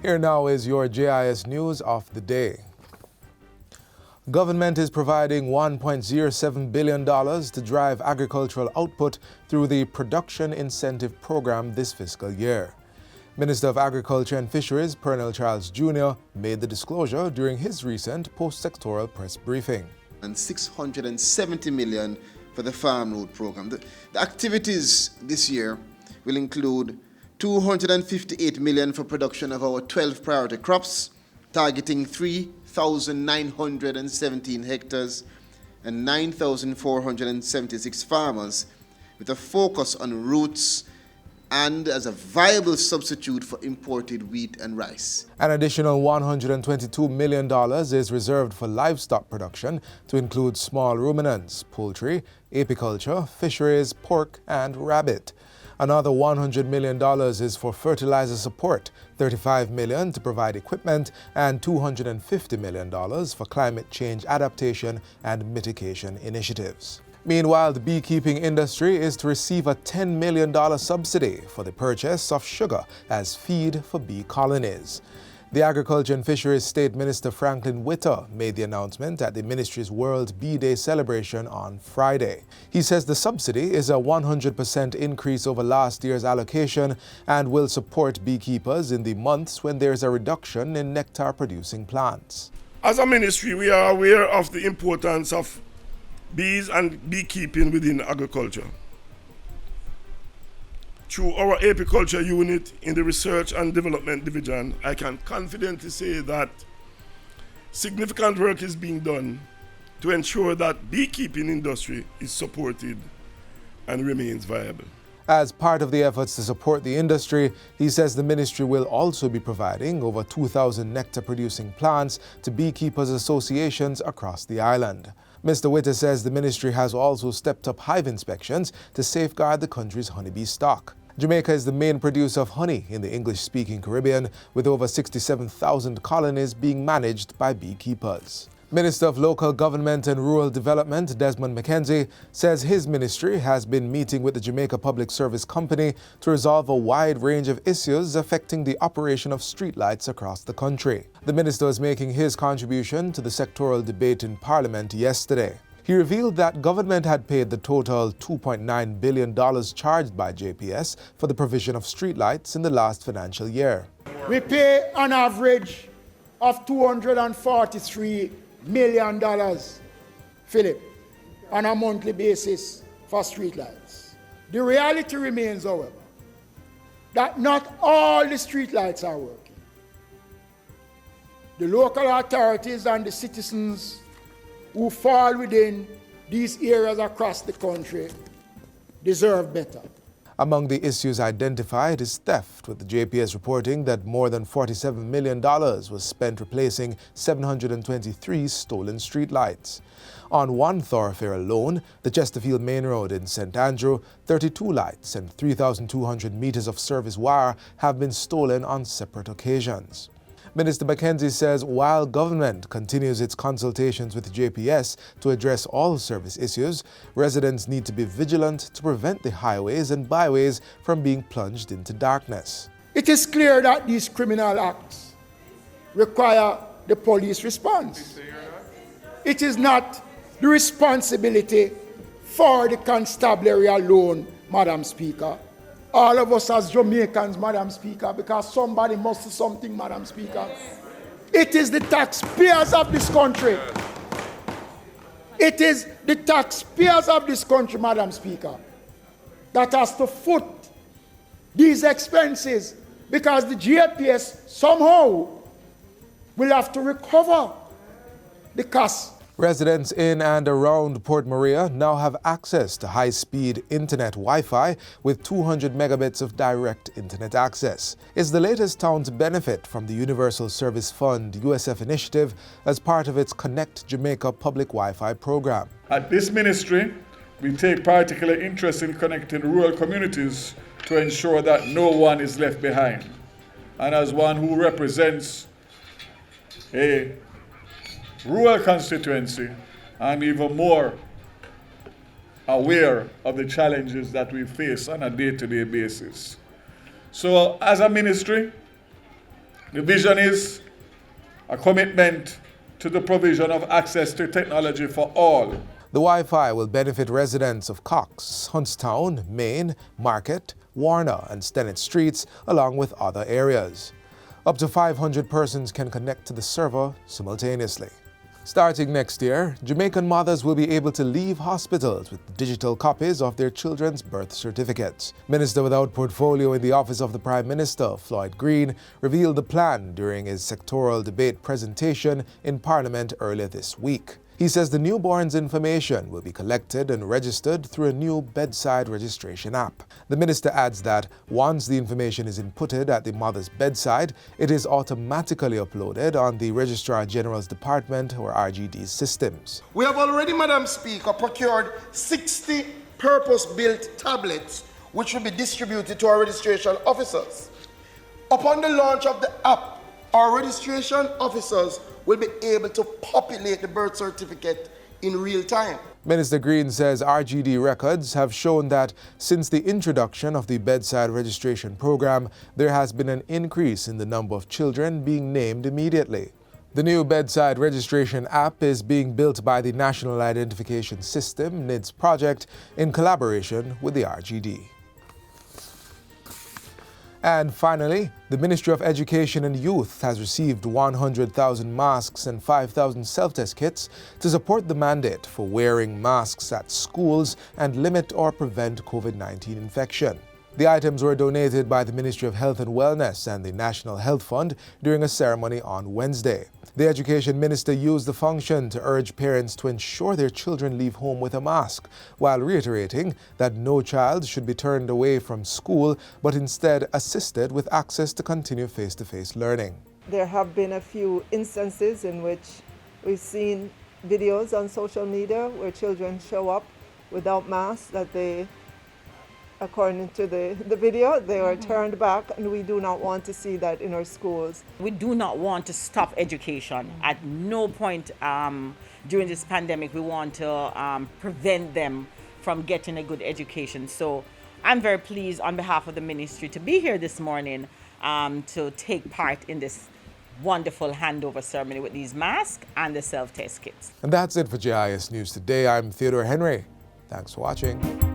Here now is your JIS news of the day. Government is providing $1.07 billion to drive agricultural output through the Production Incentive Program this fiscal year. Minister of Agriculture and Fisheries, Pernell Charles Jr., made the disclosure during his recent post-sectoral press briefing. And $670 million for the Farm Road Program. The activities this year will include $258 million for production of our 12 priority crops, targeting 3,917 hectares and 9,476 farmers, with a focus on roots and as a viable substitute for imported wheat and rice. An additional $122 million is reserved for livestock production to include small ruminants, poultry, apiculture, fisheries, pork, and rabbit. Another $100 million is for fertilizer support, $35 million to provide equipment, and $250 million for climate change adaptation and mitigation initiatives. Meanwhile, the beekeeping industry is to receive a $10 million subsidy for the purchase of sugar as feed for bee colonies. The Agriculture and Fisheries State Minister Franklin Witter made the announcement at the ministry's World Bee Day celebration on Friday. He says the subsidy is a 100% increase over last year's allocation and will support beekeepers in the months when there is a reduction in nectar-producing plants. As a ministry, we are aware of the importance of bees and beekeeping within agriculture. Through our apiculture unit in the Research and Development Division, I can confidently say that significant work is being done to ensure that beekeeping industry is supported and remains viable. As part of the efforts to support the industry, he says the ministry will also be providing over 2,000 nectar-producing plants to beekeepers' associations across the island. Mr. Witter says the ministry has also stepped up hive inspections to safeguard the country's honeybee stock. Jamaica is the main producer of honey in the English-speaking Caribbean, with over 67,000 colonies being managed by beekeepers. Minister of Local Government and Rural Development, Desmond McKenzie, says his ministry has been meeting with the Jamaica Public Service Company to resolve a wide range of issues affecting the operation of streetlights across the country. The minister was making his contribution to the sectoral debate in Parliament yesterday. He revealed that government had paid the total $2.9 billion charged by JPS for the provision of streetlights in the last financial year. We pay an average of $243 million, Philip, on a monthly basis for streetlights. The reality remains, however, that not all the streetlights are working. The local authorities and the citizens who fall within these areas across the country deserve better. Among the issues identified is theft, with the JPS reporting that more than $47 million was spent replacing 723 stolen streetlights. On one thoroughfare alone, the Chesterfield Main Road in St. Andrew, 32 lights and 3,200 meters of service wire have been stolen on separate occasions. Minister McKenzie says while government continues its consultations with JPS to address all service issues, residents need to be vigilant to prevent the highways and byways from being plunged into darkness. It is clear that these criminal acts require the police response. It is not the responsibility for the constabulary alone, Madam Speaker. All of us as Jamaicans, Madam Speaker, because somebody must do something, Madam Speaker. It is the taxpayers of this country. It is the taxpayers of this country, Madam Speaker, that has to foot these expenses, because the JPS somehow will have to recover the cost. Residents in and around Port Maria now have access to high-speed internet Wi-Fi with 200 megabits of direct internet access. It's the latest town to benefit from the Universal Service Fund USF initiative as part of its Connect Jamaica public Wi-Fi program. At this ministry, we take particular interest in connecting rural communities to ensure that no one is left behind. And as one who represents a rural constituency, I'm even more aware of the challenges that we face on a day-to-day basis. So as a ministry, The vision is a commitment to the provision of access to technology for all. The Wi-Fi will benefit residents of Cox, Huntstown, Main, Market, Warner and Stennett Streets, along with other areas. Up to 500 persons can connect to the server simultaneously. Starting next year, Jamaican mothers will be able to leave hospitals with digital copies of their children's birth certificates. Minister without portfolio in the Office of the Prime Minister, Floyd Green, revealed the plan during his sectoral debate presentation in Parliament earlier this week. He says the newborn's information will be collected and registered through a new bedside registration app. The minister adds that once the information is inputted at the mother's bedside, it is automatically uploaded on the Registrar General's Department or RGD's systems. We have already, Madam Speaker, procured 60 purpose-built tablets which will be distributed to our registration officers. Upon the launch of the app, our registration officers will be able to populate the birth certificate in real time. Minister Green says RGD records have shown that since the introduction of the bedside registration program, there has been an increase in the number of children being named immediately. The new bedside registration app is being built by the National Identification System (NIDS) project in collaboration with the RGD. And finally, the Ministry of Education and Youth has received 100,000 masks and 5,000 self-test kits to support the mandate for wearing masks at schools and limit or prevent COVID-19 infection. The items were donated by the Ministry of Health and Wellness and the National Health Fund during a ceremony on Wednesday. The Education Minister used the function to urge parents to ensure their children leave home with a mask, while reiterating that no child should be turned away from school, but instead assisted with access to continue face-to-face learning. There have been a few instances in which we've seen videos on social media where children show up without masks, that they, according to the video, they were turned back, and we do not want to see that in our schools. We do not want to stop education. At no point during this pandemic we want to prevent them from getting a good education. So I'm very pleased on behalf of the ministry to be here this morning to take part in this wonderful handover ceremony with these masks and the self-test kits. And that's it for JIS News Today. I'm Theodore Henry. Thanks for watching.